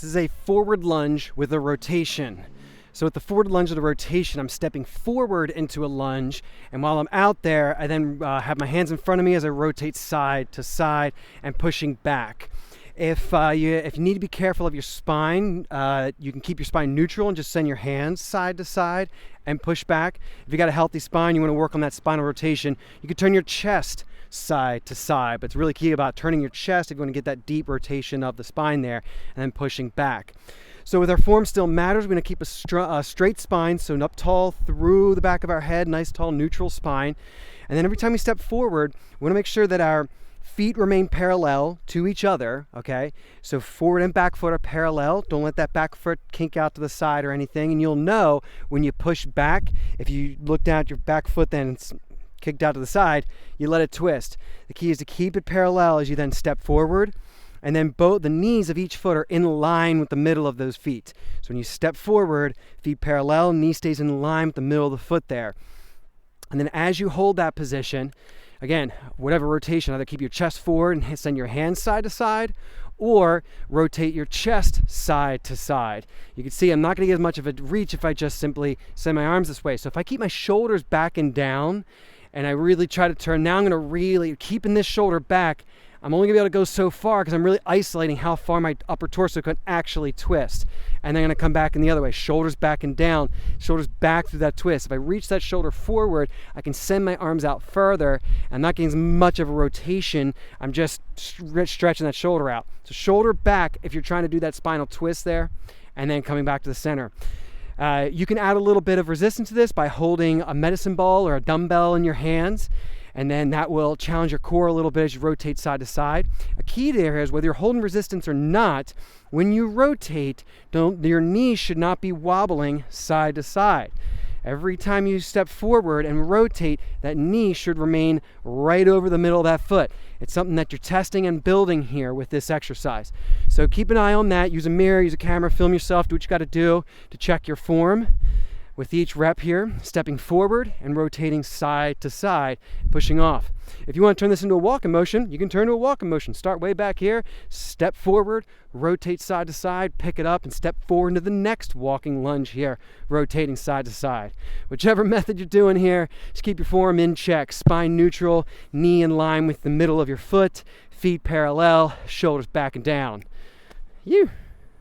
This is a forward lunge with a rotation. So with the forward lunge with a rotation, I'm stepping forward into a lunge, and while I'm out there, I then have my hands in front of me as I rotate side to side and pushing back. If you need to be careful of your spine, you can keep your spine neutral and just send your hands side to side and push back. If you got a healthy spine, you want to work on that spinal rotation, you can turn your chest side to side, but it's really key about turning your chest if you want to get that deep rotation of the spine there and then pushing back. So with our form still matters, we're going to keep a straight spine, so up tall through the back of our head, nice tall neutral spine. And then every time we step forward, we want to make sure that our feet remain parallel to each other, okay? So forward and back foot are parallel. Don't let that back foot kink out to the side or anything. And you'll know when you push back, if you look down at your back foot, then it's kicked out to the side, you let it twist. The key is to keep it parallel as you then step forward. And then both the knees of each foot are in line with the middle of those feet. So when you step forward, feet parallel, knee stays in line with the middle of the foot there. And then as you hold that position, again, whatever rotation, either keep your chest forward and send your hands side to side, or rotate your chest side to side. You can see I'm not going to get as much of a reach if I just simply send my arms this way. So if I keep my shoulders back and down, and I really try to turn, now I'm going to really, keeping this shoulder back, I'm only going to be able to go so far because I'm really isolating how far my upper torso can actually twist. And then I'm going to come back in the other way, shoulders back and down, shoulders back through that twist. If I reach that shoulder forward, I can send my arms out further. I'm not getting as much of a rotation. I'm just stretching that shoulder out. So shoulder back if you're trying to do that spinal twist there, and then coming back to the center. You can add a little bit of resistance to this by holding a medicine ball or a dumbbell in your hands, and then that will challenge your core a little bit as you rotate side to side. A key there is whether you're holding resistance or not, when you rotate, your knees should not be wobbling side to side. Every time you step forward and rotate, that knee should remain right over the middle of that foot. It's something that you're testing and building here with this exercise. So keep an eye on that. Use a mirror, use a camera, film yourself, do what you got to do to check your form. With each rep here, stepping forward and rotating side to side, pushing off. If you want to turn this into a walking motion, you can turn to a walking motion. Start way back here, step forward, rotate side to side, pick it up, and step forward into the next walking lunge here, rotating side to side. Whichever method you're doing here, just keep your form in check. Spine neutral, knee in line with the middle of your foot, feet parallel, shoulders back and down. You.